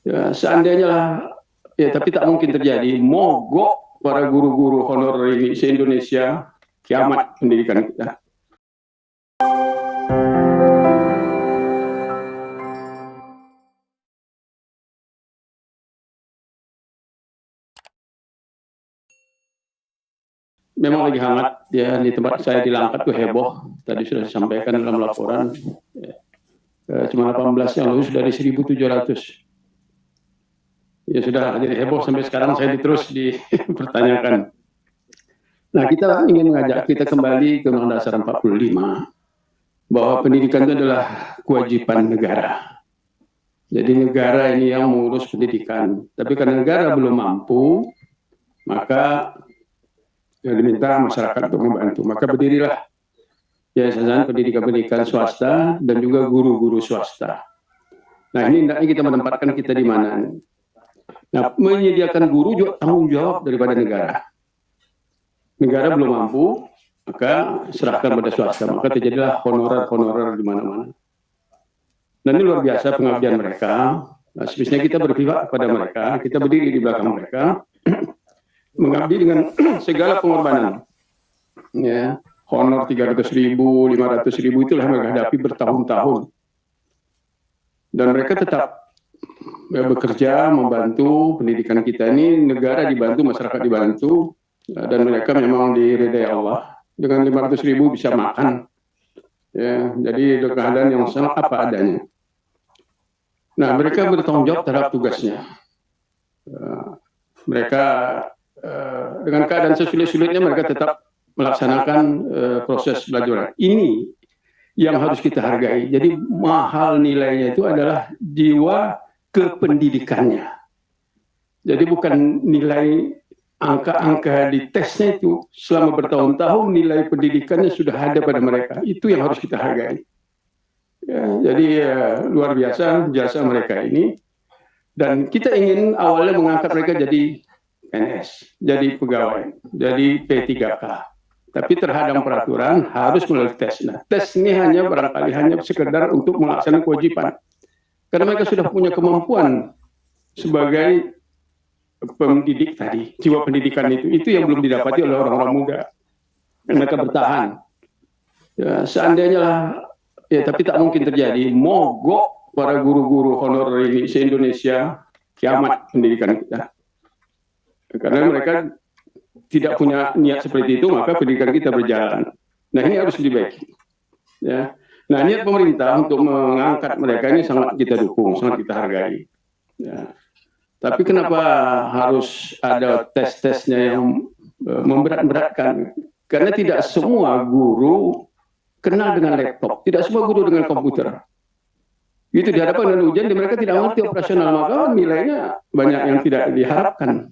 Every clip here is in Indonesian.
Ya, seandainya lah, ya tapi tak mungkin terjadi. Mogok para guru-guru honorer ini se-Indonesia, kiamat pendidikan kita. Memang lagi hangat ya di tempat saya di Langkat tuh heboh. Tadi sudah disampaikan dalam laporan. Cuma 18 yang lulus dari 1.700. Ya sudah jadi heboh sampai sekarang saya terus dipertanyakan. Nah, kita ingin mengajak kita kembali ke Undang-Undang Dasar 45 bahwa pendidikan itu adalah kewajiban negara. Jadi negara ini yang mengurus pendidikan. Tapi karena negara belum mampu, maka diminta masyarakat untuk membantu. Maka berdirilah yayasan pendidikan swasta dan juga guru-guru swasta. Nah, ini hendaknya kita menempatkan kita di mana. Nah, menyediakan guru juga tanggung jawab daripada negara. Negara belum mampu, maka serahkan pada swasta. Maka terjadilah honorer-honorer di mana-mana. Dan ini luar biasa pengabdian mereka. Nah, sebisanya kita berpihak kepada mereka, kita berdiri di belakang mereka, mengabdi dengan segala pengorbanan. Ya, honor 300.000, 500.000 itulah mereka hadapi bertahun-tahun. Dan mereka tetap bekerja, membantu pendidikan kita ini, negara dibantu, masyarakat dibantu, dan mereka memang diridai Allah. Dengan 500.000 bisa makan. Ya, jadi keadaan yang sangat apa adanya. Nah, mereka bertanggung jawab terhadap tugasnya. Mereka dengan keadaan sesulit-sulitnya mereka tetap melaksanakan proses belajar. Ini yang harus kita hargai. Jadi mahal nilainya itu adalah jiwa kependidikannya. Jadi bukan nilai angka-angka di tesnya itu, selama bertahun-tahun nilai pendidikannya sudah ada pada mereka. Itu yang harus kita hargai. Ya, jadi luar biasa jasa mereka ini. Dan kita ingin awalnya mengangkat mereka jadi PNS, jadi pegawai, jadi P3K. Tapi terhadap peraturan harus melalui tes. Nah, tes ini hanya barangkali hanya sekedar untuk melaksanakan kewajiban. Karena mereka sudah punya kemampuan sebagai pendidik tadi, jiwa pendidikan itu yang belum didapati oleh orang-orang muda. Dan mereka bertahan. Ya, seandainya lah, ya tapi tak mungkin terjadi. Mogok para guru-guru honorer ini se-Indonesia, kiamat pendidikan kita. Karena mereka tidak punya niat seperti itu, maka pendidikan kita berjalan. Nah, ini harus dibaiki. Ya. Nah, niat pemerintah untuk mengangkat mereka ini sangat kita dukung, sangat kita hargai. Ya. Tapi kenapa harus ada tes-tesnya yang memberat-beratkan? Karena tidak semua guru kenal dengan laptop, tidak semua guru dengan komputer. Itu dihadapkan dengan ujian, mereka tidak mengerti operasional, maka nilainya banyak yang tidak diharapkan.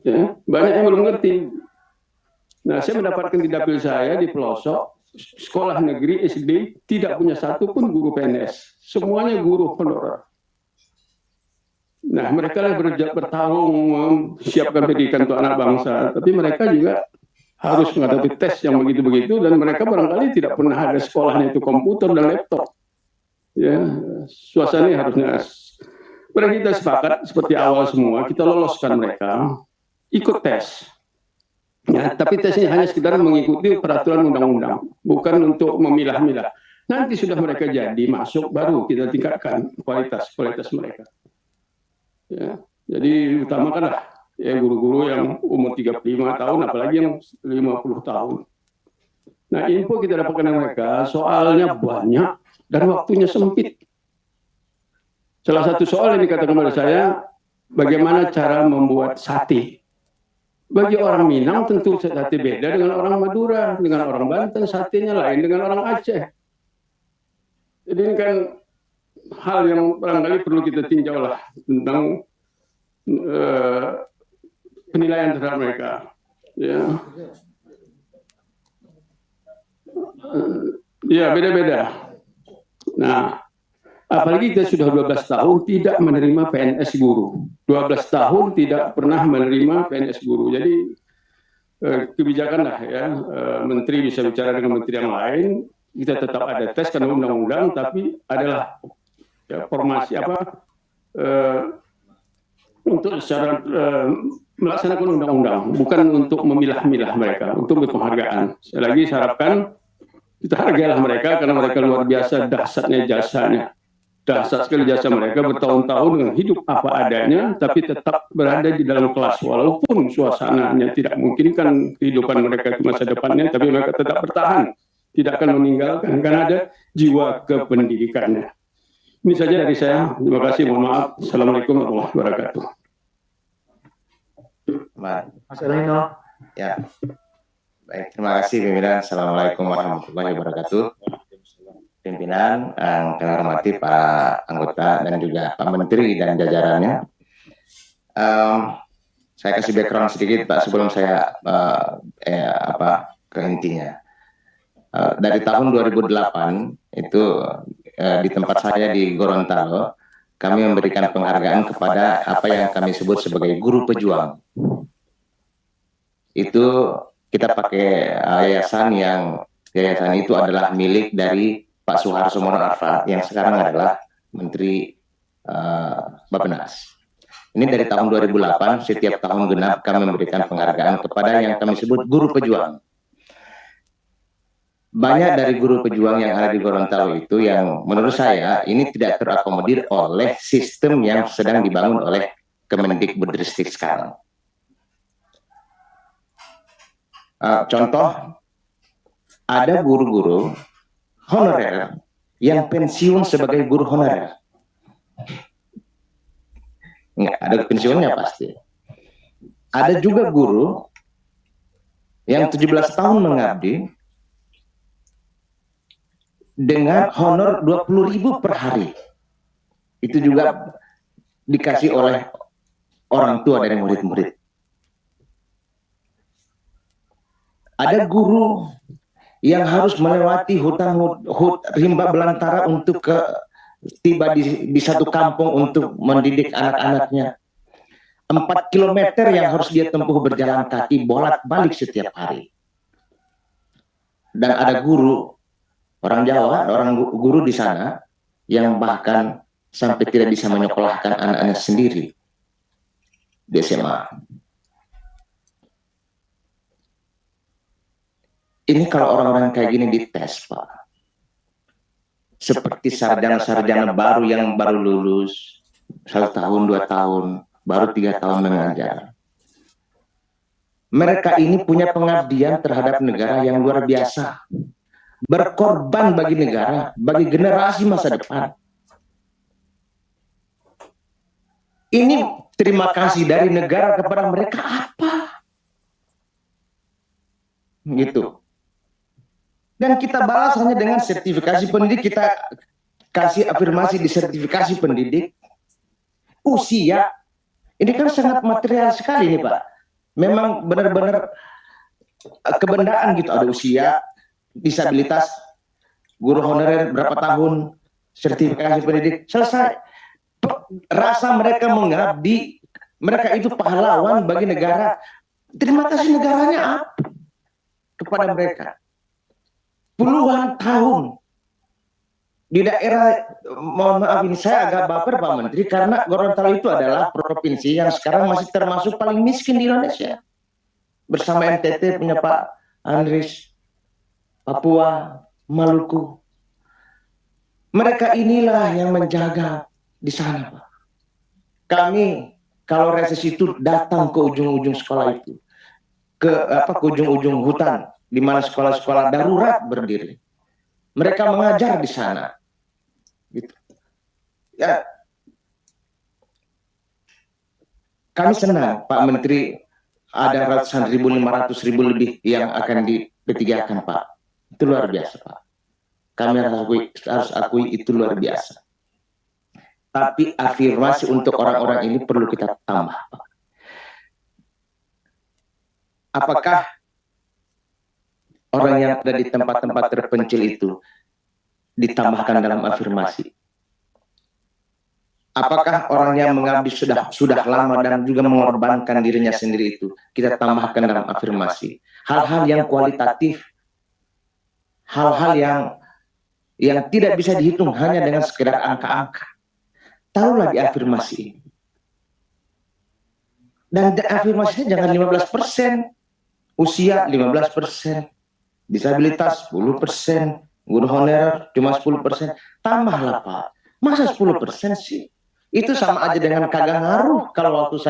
Ya, banyak yang belum ngerti. Nah, saya mendapatkan di dapil saya di pelosok, sekolah negeri SD tidak punya satu pun guru PNS, semuanya guru honorer. Nah, mereka lah bertarung siapkan pendidikan untuk anak bangsa, tapi mereka juga harus menghadapi tes yang begitu-begitu, dan mereka barangkali tidak pernah ada sekolahnya itu komputer dan laptop. Ya, suasananya harusnya. Pada kita sepakat seperti awal semua, kita loloskan mereka ikut tes. Ya, tapi tesnya hanya sekedar mengikuti peraturan undang-undang, bukan untuk memilah-milah. Nanti sudah mereka jadi masuk, baru kita tingkatkan kualitas mereka. Ya, jadi utamakanlah ya guru-guru yang umur 35 tahun, apalagi yang 50 tahun. Nah, info kita dapatkan dari mereka, soalnya banyak dan waktunya sempit. Salah satu soal yang dikatakan kepada saya, bagaimana cara membuat sate. Bagi orang Minang tentu sate beda dengan orang Madura, dengan orang Banten satenya lain dengan orang Aceh. Jadi ini kan hal yang barangkali perlu kita tinjau lah tentang penilaian terhadap mereka. Ya, ya beda-beda. Nah, apalagi kita sudah 12 tahun tidak menerima PNS guru. 12 tahun tidak pernah menerima PNS guru. Jadi kebijakan lah ya, menteri bisa bicara dengan menteri yang lain, kita tetap ada tes karena undang-undang, tapi adalah ya, formasi apa untuk secara melaksanakan undang-undang, bukan untuk memilah-milah mereka, untuk penghargaan. Sekali lagi saya harapkan kita hargailah mereka karena mereka luar biasa dahsyatnya jasanya. Dahsyat sekali jasa mereka bertahun-tahun dengan hidup apa adanya, tapi tetap berada di dalam kelas. Walaupun suasananya tidak memungkinkan kehidupan mereka ke masa depannya, tapi mereka tetap bertahan. Tidak akan meninggalkan karena ada jiwa kependidikannya. Ini saja dari saya. Terima kasih. Mohon maaf. Assalamualaikum warahmatullahi wabarakatuh. Mas Elino. Ya. Baik, terima kasih pimpinan. Assalamualaikum warahmatullahi wabarakatuh. Pimpinan, yang kami hormati para anggota dan juga Pak Menteri dan jajarannya. Saya kasih background sedikit Pak sebelum saya ke intinya. Dari tahun 2008 itu di tempat saya di Gorontalo, kami memberikan penghargaan kepada apa yang kami sebut sebagai guru pejuang. Itu kita pakai yayasan itu adalah milik dari Pak Suharto Mono Arfa yang sekarang adalah Menteri Bappenas. Ini dari tahun 2008, setiap tahun genap kami memberikan penghargaan kepada yang kami sebut guru pejuang. Banyak dari guru pejuang yang ada di Gorontalo itu yang menurut saya ini tidak terakomodir oleh sistem yang sedang dibangun oleh Kemendikbudristek sekarang. Contoh, ada guru-guru honorer yang pensiun sebagai guru honorer. Enggak, ada pensiunnya pasti. Ada juga guru yang 17 tahun mengabdi dengan honor 20.000 per hari. Itu juga dikasih oleh orang tua dari murid-murid. Ada guru yang harus melewati hutan rimba belantara untuk tiba di satu kampung untuk mendidik anak-anaknya. 4 kilometer yang harus dia tempuh berjalan kaki bolak-balik setiap hari. Dan ada guru orang Jawa, orang guru di sana yang bahkan sampai tidak bisa menyekolahkan anak-anak sendiri di SMA. Ini kalau orang-orang kayak gini dites, Pak. Seperti sarjana-sarjana baru yang baru lulus, 1 tahun, 2 tahun, baru 3 tahun mengajar. Mereka ini punya pengabdian terhadap negara yang luar biasa. Berkorban bagi negara, bagi generasi masa depan. Ini terima kasih dari negara kepada mereka apa? Gitu. Dan kita balas hanya dengan sertifikasi pendidik, kita kasih afirmasi di sertifikasi pendidik. Usia, ini kan sangat material sekali nih Pak. Memang benar-benar kebendaan gitu, ada usia, disabilitas, guru honorer berapa tahun, sertifikasi pendidik, selesai. Rasa mereka mengabdi, mereka itu pahlawan bagi negara. Terima kasih negaranya apa kepada mereka? Puluhan tahun di daerah, mohon maaf ini saya agak baper Pak Menteri, karena Gorontalo itu adalah provinsi yang sekarang masih termasuk paling miskin di Indonesia. Bersama NTT punya Pak Andris, Papua, Maluku. Mereka inilah yang menjaga di sana, Pak. Kami kalau reses itu datang ke ujung-ujung sekolah itu, ke ujung-ujung hutan, di mana sekolah-sekolah darurat berdiri. Mereka mengajar di sana. Gitu. Ya. Kami senang Pak Menteri, ada ratusan ribu, 500 ribu lebih yang akan di P3-kan Pak. Itu luar biasa Pak. Kami harus akui itu luar biasa. Tapi afirmasi untuk orang-orang ini perlu kita tambah Pak. Apakah orang yang ada di tempat-tempat terpencil itu ditambahkan dalam afirmasi? Apakah orang yang mengabdi sudah lama dan juga mengorbankan dirinya sendiri itu kita tambahkan dalam afirmasi? Hal-hal yang kualitatif, hal-hal yang tidak bisa dihitung hanya dengan sekedar angka-angka. Taruhlah di afirmasi ini. Dan afirmasinya jangan 15%, usia 15%, disabilitas 10%, guru honorer cuma 10%, tambahlah Pak. Masa 10% sih? Itu sama aja dengan kagak ngaruh kalau waktu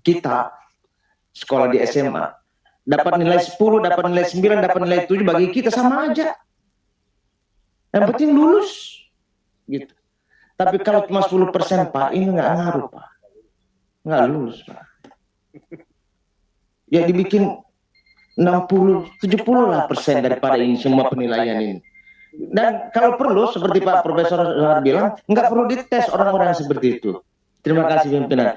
kita sekolah di SMA. Dapat nilai 10, dapat nilai 9, dapat nilai 7, bagi kita sama aja. Yang penting lulus. Gitu. Tapi kalau cuma 10% Pak, ini nggak ngaruh Pak. Nggak lulus Pak. Ya dibikin 60-70% lah daripada ini semua penilaian ini. Dan kalau perlu seperti Pak Profesor bilang, nggak perlu dites orang-orang seperti itu. Terima kasih pimpinan.